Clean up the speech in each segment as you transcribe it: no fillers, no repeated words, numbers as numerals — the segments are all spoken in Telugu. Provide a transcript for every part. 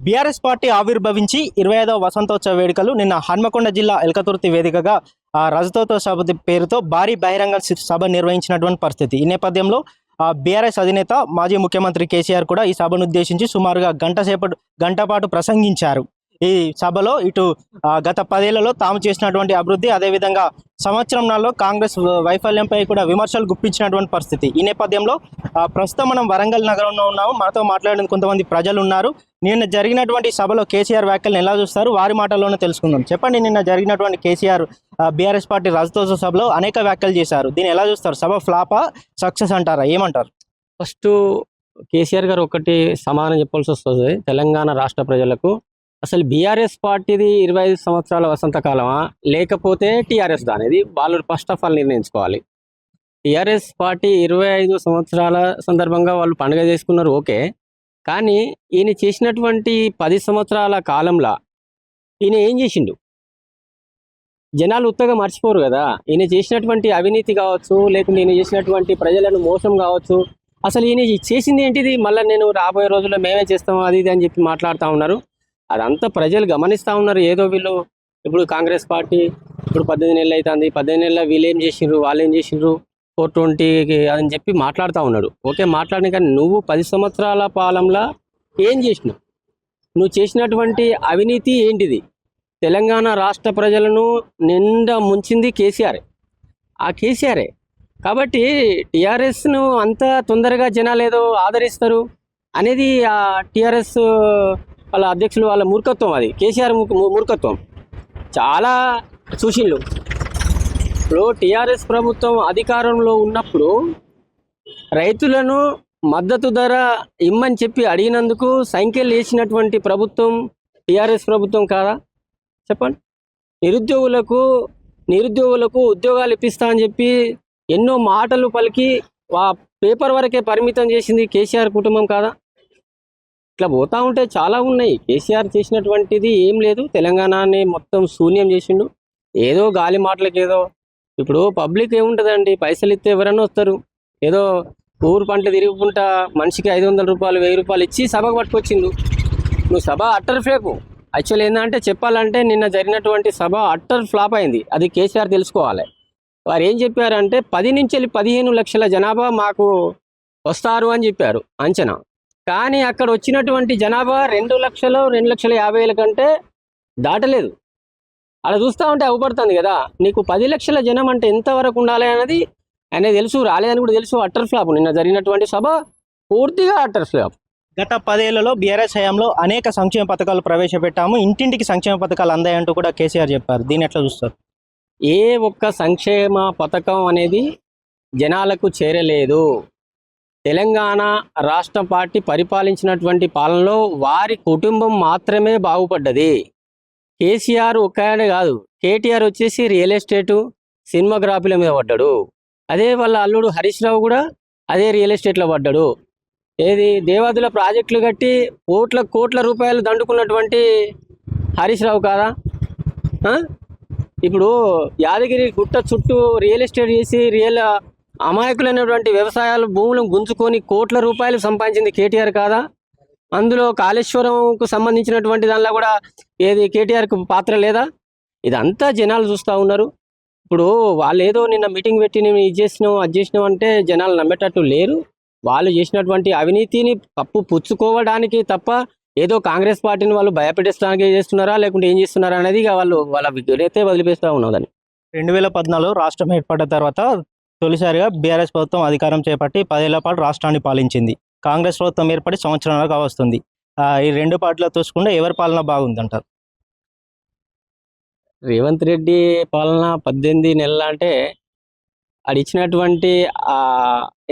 బీఆర్ఎస్ పార్టీ ఆవిర్భవించి 25వ వసంతోత్సవ వేడుకలు నిన్న హన్మకొండ జిల్లా ఎల్కతుర్తి వేదికగా రజతోత్సవ సభ పేరుతో భారీ బహిరంగ సభ నిర్వహించినటువంటి పరిస్థితి. ఈ నేపథ్యంలో బీఆర్ఎస్ అధినేత మాజీ ముఖ్యమంత్రి కేసీఆర్ కూడా ఈ సభను ఉద్దేశించి సుమారుగా గంట పాటు ప్రసంగించారు. ఈ సభలో ఇటు గత 10 ఏళ్లలో తాము చేసినటువంటి అభివృద్ధి, అదేవిధంగా సంవత్సరంలో కాంగ్రెస్ వైఫల్యంపై కూడా విమర్శలు గుప్పించినటువంటి పరిస్థితి. ఈ నేపథ్యంలో ప్రస్తుతం మనం వరంగల్ నగరంలో ఉన్నాము. మనతో మాట్లాడిన కొంతమంది ప్రజలు ఉన్నారు. నిన్న జరిగినటువంటి సభలో కేసీఆర్ వ్యాఖ్యలను ఎలా చూస్తారు, వారి మాటల్లోనే తెలుసుకుందాం. చెప్పండి, నిన్న జరిగినటువంటి కేసీఆర్ బీఆర్ఎస్ పార్టీ రజతోత్సవ సభలో అనేక వ్యాఖ్యలు చేశారు. దీన్ని ఎలా చూస్తారు? సభ ఫ్లాపా, సక్సెస్ అంటారా, ఏమంటారు? ఫస్ట్ కేసీఆర్ గారు ఒకటి సమాధానం చెప్పాల్సి వస్తుంది తెలంగాణ రాష్ట్ర ప్రజలకు. అసలు బీఆర్ఎస్ పార్టీది 25 సంవత్సరాల వసంతకాలమా లేకపోతే టీఆర్ఎస్ అనేది వాళ్ళు ఫస్ట్ ఆఫ్ ఆల్ నిర్ణయించుకోవాలి. టీఆర్ఎస్ పార్టీ 25 సంవత్సరాల సందర్భంగా వాళ్ళు పండుగ చేసుకున్నారు, ఓకే. కానీ ఈయన చేసినటువంటి 10 సంవత్సరాల కాలంలో ఈయన ఏం చేసిండు? జనాలు ఉత్తగా మర్చిపోరు కదా. ఈయన చేసినటువంటి అవినీతి కావచ్చు, లేకుంటే ఈయన చేసినటువంటి ప్రజలను మోసం కావచ్చు, అసలు ఈయన చేసింది ఏంటిది? మళ్ళీ నేను రాబోయే రోజుల్లో మేమే చేస్తాము అది ఇది అని చెప్పి మాట్లాడుతూ ఉన్నారు. అదంతా ప్రజలు గమనిస్తూ ఉన్నారు. ఏదో వీళ్ళు ఇప్పుడు కాంగ్రెస్ పార్టీ ఇప్పుడు 18 నెలలు అవుతుంది, 18 నెలల వీళ్ళు ఏం చేసిండ్రు, వాళ్ళు ఏం చేసిండ్రు, 420 అని చెప్పి మాట్లాడుతూ ఉన్నాడు. ఓకే, మాట్లాడిన కానీ నువ్వు 10 సంవత్సరాల పాలనలో ఏం చేసినావు? నువ్వు చేసినటువంటి అవినీతి ఏంటిది? తెలంగాణ రాష్ట్ర ప్రజలను నిండా ముంచింది కేసీఆర్. ఆ కేసీఆరే కాబట్టి టీఆర్ఎస్ను అంత తొందరగా జనాలు ఏదో ఆదరిస్తారు అనేది ఆ టీఆర్ఎస్ వాళ్ళ అధ్యక్షులు వాళ్ళ మూర్ఖత్వం. అది కేసీఆర్ మూర్ఖత్వం. చాలా చూసిండ్రు. ఇప్పుడు టీఆర్ఎస్ ప్రభుత్వం అధికారంలో ఉన్నప్పుడు రైతులను మద్దతు ధర ఇమ్మని చెప్పి అడిగినందుకు సంఖ్యలు వేసినటువంటి ప్రభుత్వం టీఆర్ఎస్ ప్రభుత్వం కాదా? చెప్పండి. నిరుద్యోగులకు ఉద్యోగాలు ఇప్పిస్తా అని చెప్పి ఎన్నో మాటలు పలికి ఆ పేపర్ వరకే పరిమితం చేసింది కేసీఆర్ కుటుంబం కాదా? ఇట్లా పోతా ఉంటే చాలా ఉన్నాయి. కేసీఆర్ చేసినటువంటిది ఏం లేదు. తెలంగాణని మొత్తం శూన్యం చేసిండు. ఏదో గాలి మాటలకు ఏదో. ఇప్పుడు పబ్లిక్ ఏముంటుందండి, పైసలు ఇస్తే ఎవరన్నా వస్తారు. ఏదో ఊరు పంట తిరుగుకుంటా మనిషికి 500 రూపాయలు 1000 రూపాయలు ఇచ్చి సభకు పట్టుకొచ్చిండు. నువ్వు సభ అట్టర్ ఫ్లాప్. యాక్చువల్ ఏంటంటే చెప్పాలంటే నిన్న జరిగినటువంటి సభ అట్టర్ ఫ్లాప్ అయింది. అది కేసీఆర్ తెలుసుకోవాలి. వారు ఏం చెప్పారంటే 10 నుంచి 15 లక్షల జనాభా మాకు వస్తారు అని చెప్పారు అంచనా. కానీ అక్కడ వచ్చినటువంటి జనాభా 2,50,000 కంటే దాటలేదు. అలా చూస్తూ ఉంటే అవపడుతుంది కదా. నీకు 10 లక్షల జనం అంటే ఎంతవరకు ఉండాలి అనేది తెలుసు, రాలేదని కూడా తెలుసు. Utter flop. నిన్న జరిగినటువంటి సభ పూర్తిగా అట్టర్ ఫ్లాప్. గత 10 ఏళ్లలో బీఆర్ఎస్ హయాంలో అనేక సంక్షేమ పథకాలు ప్రవేశపెట్టాము, ఇంటింటికి సంక్షేమ పథకాలు అందాయంటూ కూడా కేసీఆర్ చెప్పారు. దీన్ని ఎట్లా చూస్తారు? ఏ ఒక్క సంక్షేమ పథకం అనేది జనాలకు చేరలేదు. తెలంగాణ రాష్ట్ర పార్టీ పరిపాలించినటువంటి పాలనలో వారి కుటుంబం మాత్రమే బాగుపడ్డది. కేసీఆర్ ఒక్కనే కాదు, కేటీఆర్ వచ్చేసి రియల్ ఎస్టేటు సినిమాగ్రఫీల మీద పడ్డాడు. అదే వాళ్ళ అల్లుడు హరీష్ రావు కూడా అదే రియల్ ఎస్టేట్లో పడ్డాడు. ఏది దేవాదుల ప్రాజెక్టులు కట్టి కోట్ల రూపాయలు దండుకున్నటువంటి హరీష్ రావు కాదా? ఇప్పుడు యాదగిరి గుట్ట చుట్టూ రియల్ ఎస్టేట్ చేసి అమాయకులైనటువంటి వ్యవసాయాలు భూములను గుంజుకొని కోట్ల రూపాయలు సంపాదించింది కేటీఆర్ కాదా? అందులో కాళేశ్వరంకు సంబంధించినటువంటి దానిలో కూడా ఏది కేటీఆర్కు పాత్ర లేదా? ఇదంతా జనాలు చూస్తూ ఉన్నారు. ఇప్పుడు వాళ్ళు ఏదో నిన్న మీటింగ్ పెట్టి నేను ఇది చేసినావు అది చేసినావు అంటే జనాలు నమ్మేటట్టు లేరు. వాళ్ళు చేసినటువంటి అవినీతిని కప్పు పుచ్చుకోవడానికి తప్ప ఏదో కాంగ్రెస్ పార్టీని వాళ్ళు భయపెట్టడానికి చేస్తున్నారా లేకుంటే ఏం చేస్తున్నారా అనేది వాళ్ళ విగ్రహతే వదిలిపేస్తూ ఉన్నదని. 2014 రాష్ట్రం ఏర్పడిన తర్వాత తొలిసారిగా బీఆర్ఎస్ ప్రభుత్వం అధికారం చేపట్టి 10 ఏళ్ల పాటు రాష్ట్రాన్ని పాలించింది. కాంగ్రెస్ ప్రభుత్వం ఏర్పడి సంవత్సరాలుగా వస్తుంది. ఈ రెండు పార్టీలో చూసుకుంటే ఎవరి పాలన బాగుందంటారు? రేవంత్ రెడ్డి పాలన 18 నెలలు అంటే అది ఇచ్చినటువంటి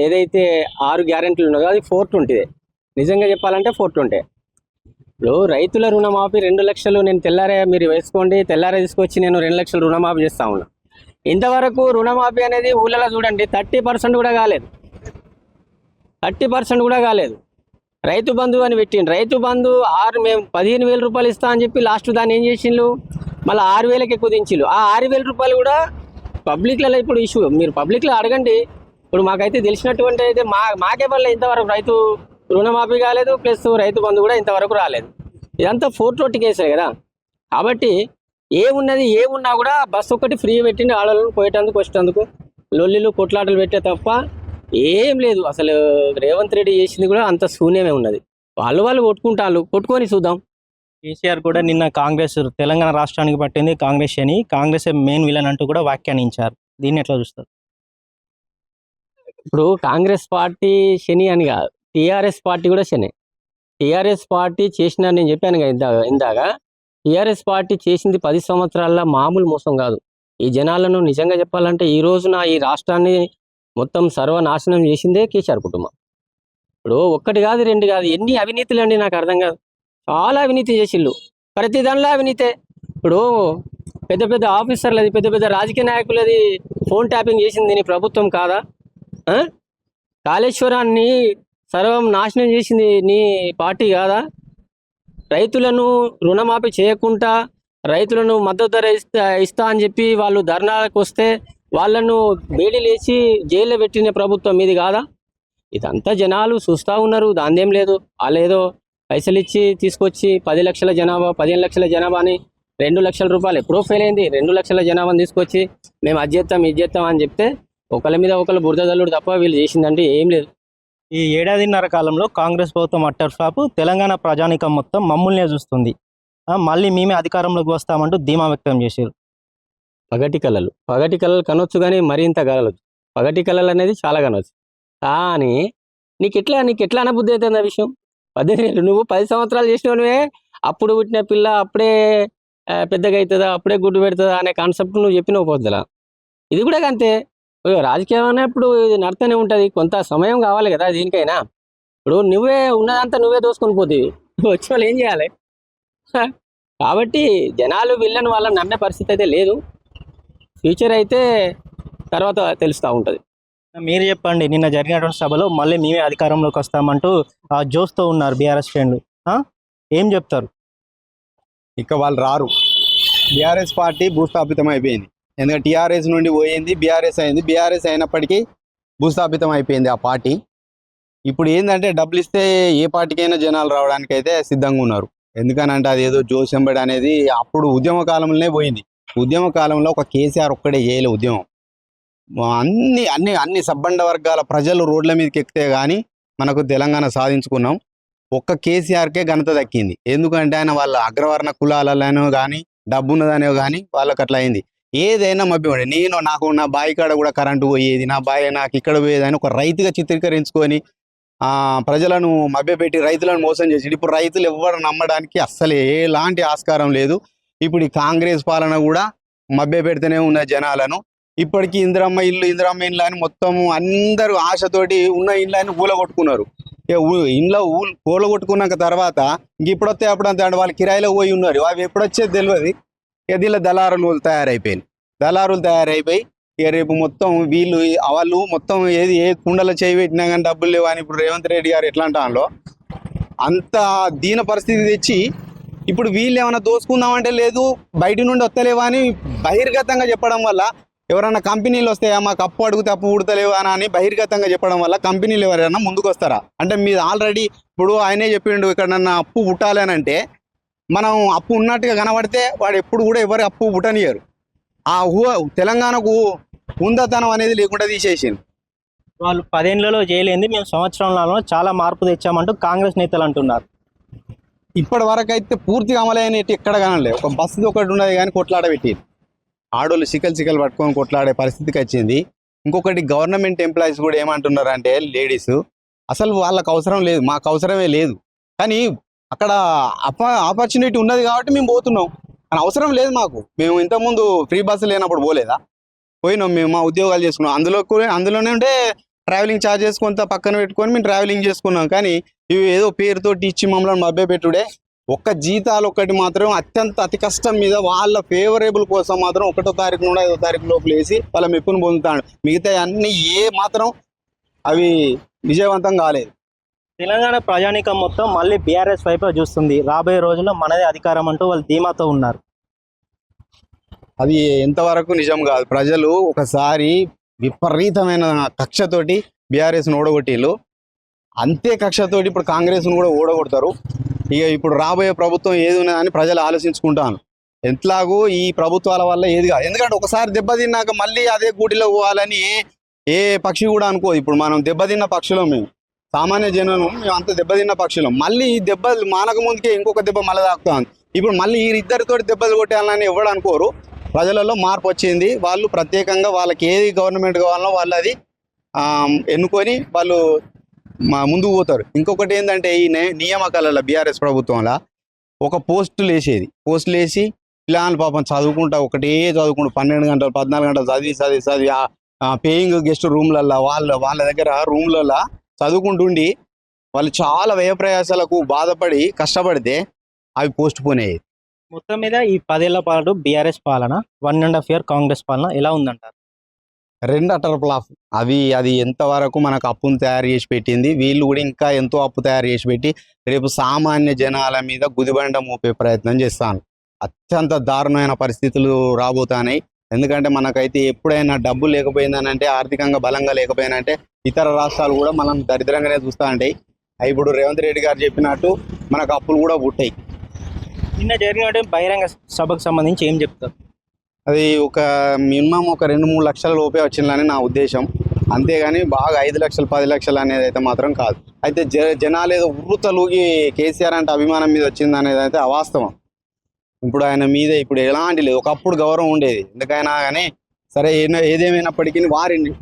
ఏదైతే 6 గ్యారెంటీలు ఉన్నదో అది 420. నిజంగా చెప్పాలంటే 420. ఇప్పుడు రైతుల రుణమాఫీ 2 లక్షలు నేను తెల్లారే మీరు వేసుకోండి, తెల్లారే తీసుకొచ్చి నేను 2 లక్షలు రుణమాఫీ చేస్తా ఉన్నా. ఇంతవరకు రుణమాఫీ అనేది ఊళ్ళలో చూడండి 30% కూడా కాలేదు. 30% కూడా కాలేదు. రైతు బంధు అని పెట్టిండు. రైతు బంధు మేము 15,000 రూపాయలు ఇస్తా అని చెప్పి లాస్ట్ దాన్ని ఏం చేసిండ్రు, మళ్ళీ 6,000కి ఎక్కువ దించిళ్ళు. ఆ 6,000 రూపాయలు కూడా పబ్లిక్లలో ఇప్పుడు ఇష్యూ. మీరు పబ్లిక్లో అడగండి. ఇప్పుడు మాకైతే తెలిసినటువంటి అయితే మాకే వల్ల ఇంతవరకు రైతు రుణమాఫీ కాలేదు, ప్లస్ రైతు బంధు కూడా ఇంతవరకు రాలేదు. ఇదంతా 420 కేసే కదా. కాబట్టి ఏమున్నా కూడా బస్సు ఒకటి ఫ్రీ పెట్టింది ఆడవాళ్ళని పోయేటందుకు వచ్చేటందుకు, లొల్లిలు కొట్లాటలు పెట్టే తప్ప ఏం లేదు. అసలు రేవంత్ రెడ్డి చేసింది కూడా అంత శూన్యమే ఉన్నది. వాళ్ళు కొట్టుకొని చూద్దాం. కేసీఆర్ కూడా నిన్న కాంగ్రెస్ తెలంగాణ రాష్ట్రానికి పట్టింది కాంగ్రెస్ అని, కాంగ్రెస్ మెయిన్ విలన్ అంటూ కూడా వ్యాఖ్యానించారు. దీన్ని ఎట్లా చూస్తారు? ఇప్పుడు కాంగ్రెస్ పార్టీ శని అని కాదు, టీఆర్ఎస్ పార్టీ కూడా శని. టీఆర్ఎస్ పార్టీ చేసిన, నేను చెప్పాను కదా ఇందాక, టీఆర్ఎస్ పార్టీ చేసింది 10 సంవత్సరాల్లో మామూలు మోసం కాదు. ఈ జనాలను నిజంగా చెప్పాలంటే ఈ రోజున ఈ రాష్ట్రాన్ని మొత్తం సర్వనాశనం చేసిందే కేసీఆర్ కుటుంబం. ఇప్పుడు ఒక్కటి కాదు, 2 కాదు, ఎన్ని అవినీతులు అండి నాకు అర్థం కాదు. చాలా అవినీతి చేసిళ్ళు, ప్రతి దానిలో అవినీతే. ఇప్పుడు పెద్ద పెద్ద ఆఫీసర్లది, పెద్ద పెద్ద రాజకీయ నాయకులది ఫోన్ ట్యాపింగ్ చేసింది నీ ప్రభుత్వం కాదా? కాళేశ్వరాన్ని సర్వం నాశనం చేసింది నీ పార్టీ కాదా? రైతులను రుణమాఫీ చేయకుండా రైతులను మద్దతు ధర ఇస్తా అని చెప్పి వాళ్ళు ధర్నాలకు వస్తే వాళ్ళను బేడీలేసి జైల్లో పెట్టిన ప్రభుత్వం ఇది కాదా? ఇదంతా జనాలు చూస్తూ ఉన్నారు, దాందేం లేదు. వాళ్ళేదో పైసలు ఇచ్చి తీసుకొచ్చి 10 లక్షల జనాభా, 15 లక్షల జనాభా అని 2 లక్షల రూపాయలు ఎప్పుడో ఫెయిల్ అయింది. 2 లక్షల జనాభాని తీసుకొచ్చి మేము అది చేస్తాం ఇది చేస్తాం అని చెప్తే ఒకళ్ళ మీద ఒకళ్ళు బురద జల్లుడు తప్ప వీళ్ళు చేసిందంటే ఏం లేదు. ఈ ఏడాదిన్నర కాలంలో కాంగ్రెస్ ప్రభుత్వం అట్టర్ ఫ్లాప్, తెలంగాణ ప్రజానీకం మొత్తం మమ్మల్నే చూస్తుంది, మళ్ళీ మేమే అధికారంలోకి వస్తామంటూ ధీమా వ్యక్తం చేశారు. పగటి కళలు కనొచ్చు కానీ మరింత కలవచ్చు. పగటి కళలు అనేది చాలా కనవచ్చు. కానీ నీకు ఎట్లా అనబుద్ధి అవుతుంది ఆ విషయం? 18 నువ్వు 10 సంవత్సరాలు చేసినవే, అప్పుడు పుట్టిన పిల్ల అప్పుడే పెద్దగా అవుతుందా, అప్పుడే గుడ్డు పెడుతుందా అనే కాన్సెప్ట్ నువ్వు చెప్పినవు పోద్దులా. ఇది కూడా అంతే. రాజకీయం అన్నప్పుడు ఇది నడుతూనే ఉంటుంది, కొంత సమయం కావాలి కదా దీనికైనా. ఇప్పుడు నువ్వే ఉన్నదంతా నువ్వే దోసుకొని పోతేవి, వచ్చే వాళ్ళు ఏం చేయాలి? కాబట్టి జనాలు వీళ్ళని వాళ్ళని నమ్మే పరిస్థితి అయితే లేదు. ఫ్యూచర్ అయితే తర్వాత తెలుస్తూ ఉంటుంది. మీరు చెప్పండి, నిన్న జరిగినటువంటి సభలో మళ్ళీ మేమే అధికారంలోకి వస్తామంటూ జోస్తో ఉన్నారు బీఆర్ఎస్ శ్రేణులు, ఏం చెప్తారు? ఇక వాళ్ళు రారు. బీఆర్ఎస్ పార్టీ భూస్థాపితం అయిపోయింది. ఎందుకంటే టీఆర్ఎస్ నుండి పోయింది, బీఆర్ఎస్ అయింది. బీఆర్ఎస్ అయినప్పటికీ భూస్థాపితం అయిపోయింది ఆ పార్టీ. ఇప్పుడు ఏంటంటే డబ్బులు ఇస్తే ఏ పార్టీకైనా జనాలు రావడానికి అయితే సిద్ధంగా ఉన్నారు. ఎందుకనంటే అది ఏదో జోసెంబడి అనేది అప్పుడు ఉద్యమ కాలంలోనే పోయింది. ఉద్యమ కాలంలో ఒక కేసీఆర్ ఒక్కడే చేయలే ఉద్యమం. అన్ని సబ్బండ వర్గాల ప్రజలు రోడ్ల మీదకి ఎక్కితే కానీ మనకు తెలంగాణ సాధించుకున్నాం. ఒక్క కేసీఆర్కే ఘనత దక్కింది. ఎందుకంటే ఆయన వాళ్ళ అగ్రవర్ణ కులాలనో కానీ డబ్బున్నదనో కానీ వాళ్ళకి అట్లా అయింది. ఏదైనా మభ్యపడి నాకు నా బావి కాడ కూడా కరెంటు పోయేది, నా బావి నాకు ఇక్కడ పోయేది అని ఒక రైతుగా చిత్రీకరించుకొని ప్రజలను మభ్యపెట్టి రైతులను మోసం చేసి ఇప్పుడు రైతులు ఎవ్వరు నమ్మడానికి అస్సలు ఎలాంటి ఆస్కారం లేదు. ఇప్పుడు ఈ కాంగ్రెస్ పాలన కూడా మభ్యపెడుతూనే ఉన్న జనాలను. ఇప్పటికీ ఇందిరమ్మ ఇల్లు అని మొత్తం అందరూ ఆశతోటి ఉన్న ఇళ్ళని ఊలగొట్టుకున్నారు. ఇంట్లో కూలగొట్టుకున్నాక తర్వాత ఇంక ఇప్పుడు వస్తే అప్పుడంతా వాళ్ళు కిరాయిలో పోయి ఉన్నారు. అవి ఎప్పుడు వచ్చేది తెలియదు. ఇక దీనిలో దళారులు తయారైపోయి ఇక రేపు మొత్తం వాళ్ళు మొత్తం ఏ కుండలో చేయి పెట్టినా కానీ డబ్బులు లేవు అని ఇప్పుడు రేవంత్ రెడ్డి గారు ఎట్లా అంటాలో అంత దీన పరిస్థితి తెచ్చి ఇప్పుడు వీళ్ళు ఏమైనా దోసుకుందామంటే లేదు, బయట నుండి వస్తలేవా అని బహిర్గతంగా చెప్పడం వల్ల ఎవరైనా కంపెనీలు వస్తాయా, మాకు అప్పు అడిగితే అప్పు పుడతలేవా అని బహిర్గతంగా చెప్పడం వల్ల కంపెనీలు ఎవరైనా ముందుకు వస్తారా? అంటే మీరు ఆల్రెడీ ఇప్పుడు ఆయనే చెప్పిండు ఇక్కడ నన్ను అప్పు పుట్టాలి అని అంటే మనం అప్పు ఉన్నట్టుగా కనబడితే వాడు ఎప్పుడు కూడా ఎవరు అప్పు పుట్టనియరు. ఆ తెలంగాణకు ఉందతనం అనేది లేకుండా తీసేసింది. వాళ్ళు 10 ఏళ్లలో చేయలేంది మేము సంవత్సరంలో చాలా మార్పు తెచ్చామంటూ కాంగ్రెస్ నేతలు అంటున్నారు. ఇప్పటి వరకు అయితే పూర్తిగా అమలైన ఎక్కడ కానలే. ఒక బస్సు ఒకటి ఉన్నది కానీ కొట్లాడ పెట్టింది. ఆడోళ్ళు సికలు పట్టుకొని కొట్లాడే పరిస్థితికి వచ్చింది. ఇంకొకటి గవర్నమెంట్ ఎంప్లాయీస్ కూడా ఏమంటున్నారు అంటే లేడీస్ అసలు వాళ్ళకు అవసరం లేదు, మాకు అవసరమే లేదు, కానీ అక్కడ ఆపర్చునిటీ ఉన్నది కాబట్టి మేము పోతున్నాం అని అవసరం లేదు మాకు. మేము ఇంతకుముందు ఫ్రీ బస్సు లేనప్పుడు పోలేదా? పోయినాం, మేము మా ఉద్యోగాలు చేసుకున్నాం. అందులోనే ఉంటే ట్రావెలింగ్ ఛార్జెస్ కొంత పక్కన పెట్టుకొని మేము ట్రావెలింగ్ చేసుకున్నాం. కానీ ఇవి ఏదో పేరుతోటి ఇచ్చి మమ్మల్ని మభ్యపెట్టుడే. ఒక్క జీతాలు ఒక్కటి మాత్రం అతి కష్టం మీద వాళ్ళ ఫేవరబుల్ కోసం మాత్రం 1వ తారీఖు నుండి 5వ తారీఖు లోపల వేసి వాళ్ళ మెప్పును పొందుతాడు. మిగతా అన్ని మాత్రం అవి విజయవంతం కాలేదు. తెలంగాణ ప్రజానీకం మొత్తం మళ్ళీ బీఆర్ఎస్ వైపు చూస్తుంది. రాబోయే రోజుల్లో మనదే అధికారం అంటూ వాళ్ళు ధీమాతో ఉన్నారు. అది ఎంతవరకు నిజం కాదు. ప్రజలు ఒకసారి విపరీతమైన కక్షతోటి బీఆర్ఎస్ను ఓడగొట్టిళ్ళు. అంతే కక్షతోటి ఇప్పుడు కాంగ్రెస్ను కూడా ఓడగొడతారు. ఇక ఇప్పుడు రాబోయే ప్రభుత్వం ఏది ఉన్నదని ప్రజలు ఆలోచించుకుంటాను. ఎట్లాగూ ఈ ప్రభుత్వాల వల్ల ఏది కాదు. ఎందుకంటే ఒకసారి దెబ్బతిన్నాక మళ్ళీ అదే గూటిలో పోవాలని ఏ పక్షి కూడా అనుకోదు. ఇప్పుడు మనం దెబ్బతిన్న పక్షులం, మేము సామాన్య జనం, మేము అంత దెబ్బతిన్న పక్షులం. మళ్ళీ ఈ దెబ్బలు మానక ముందుకే ఇంకొక దెబ్బ మళ్ళీ తాకుతాం. ఇప్పుడు మళ్ళీ ఈ ఇద్దరితో దెబ్బలు కొట్టాలని ఎవరు అనుకోరు. ప్రజలలో మార్పు వచ్చింది. వాళ్ళు ప్రత్యేకంగా వాళ్ళకి ఏది గవర్నమెంట్ కావాలనో వాళ్ళు అది ఎన్నుకొని వాళ్ళు ముందుకు పోతారు. ఇంకొకటి ఏంటంటే ఈ నియామకాలలో బీఆర్ఎస్ ప్రభుత్వంలో ఒక పోస్టులు వేసి పిల్లలు పాపం చదువుకుంటా ఒకటే చదువుకుంటూ 12 గంటలు 14 గంటలు చదివి పేయింగ్ గెస్ట్ రూమ్లల్లో వాళ్ళ దగ్గర రూమ్లలో చదువుకుంటుండి వాళ్ళు చాలా వ్యయప్రయాసాలకు బాధపడి కష్టపడితే అవి పోస్ట్ పోన్ అయ్యేది. మొత్తం మీద ఈ 10 ఏళ్ల పాటు బీఆర్ఎస్ పాలన 1.5 year కాంగ్రెస్ పాలన ఎలా ఉందంటారు? రెండు అటర్ ఫ్లాప్. అది ఎంతవరకు మనకు అప్పును తయారు చేసి పెట్టింది. వీళ్ళు కూడా ఇంకా ఎంతో అప్పు తయారు చేసి పెట్టి రేపు సామాన్య జనాల మీద గుదిబండ మోపే ప్రయత్నం చేస్తాను. అత్యంత దారుణమైన పరిస్థితులు రాబోతున్నాయి. ఎందుకంటే మనకైతే ఎప్పుడైనా డబ్బు లేకపోయిందనంటే, ఆర్థికంగా బలంగా లేకపోయినంటే ఇతర రాష్ట్రాలు కూడా మనం దరిద్రంగానే చూస్తూ ఉంటాయి. ఇప్పుడు రేవంత్ రెడ్డి గారు చెప్పినట్టు మనకు అప్పులు కూడా పుట్టాయి. నిన్న జరిగిన బహిరంగ సభకు సంబంధించి ఏం చెప్తారు? అది ఒక మినిమం ఒక 2-3 లక్షల లోపే వచ్చిందని నా ఉద్దేశం. అంతేగాని బాగా 5 లక్షలు 10 లక్షలు అనేది అయితే మాత్రం కాదు. అయితే జనాలు ఏదో ఉర్రుతలూగి కేసీఆర్ అంటే అభిమానం మీద వచ్చింది అనేది అయితే అవాస్తవం. ఇప్పుడు ఆయన మీద ఇప్పుడు ఎలాంటి లేదు. ఒకప్పుడు గౌరవం ఉండేది ఎందుకైనా కానీ. సరే ఏదేమైనప్పటికీ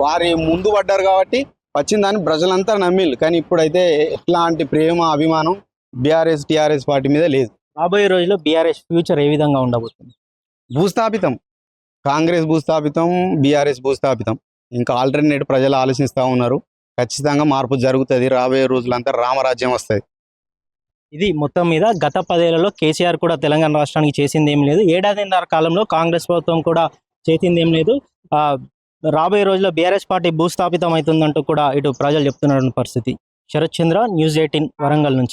వారి ముందు పడ్డారు కాబట్టి వచ్చిందని ప్రజలంతా నమ్మిళ్ళు. కానీ ఇప్పుడైతే ఎట్లాంటి ప్రేమ అభిమానం బీఆర్ఎస్ టీఆర్ఎస్ పార్టీ మీద లేదు. రాబోయే రోజుల్లో బీఆర్ఎస్ ఫ్యూచర్ ఏ విధంగా ఉండబోతుంది? భూస్థాపితం. కాంగ్రెస్ భూస్థాపితం, బీఆర్ఎస్ భూస్థాపితం. ఇంకా ఆల్టర్నేట్ ప్రజలు ఆలోచిస్తూ ఉన్నారు. ఖచ్చితంగా మార్పు జరుగుతుంది. రాబోయే రోజులంతా రామరాజ్యం వస్తుంది. ఇది మొత్తం మీద గత 10 ఏళ్లలో కేసీఆర్ కూడా తెలంగాణ రాష్ట్రానికి చేసింది ఏం లేదు. 1.5 కాలంలో కాంగ్రెస్ ప్రభుత్వం కూడా చేసింది ఏం లేదు. రాబోయే రోజుల్లో బీఆర్ఎస్ పార్టీ భూస్థాపితం అవుతుందంటూ కూడా ఇటు ప్రజలు చెప్తున్న పరిస్థితి. శరత్ చంద్ర, News 18 వరంగల్ నుంచి.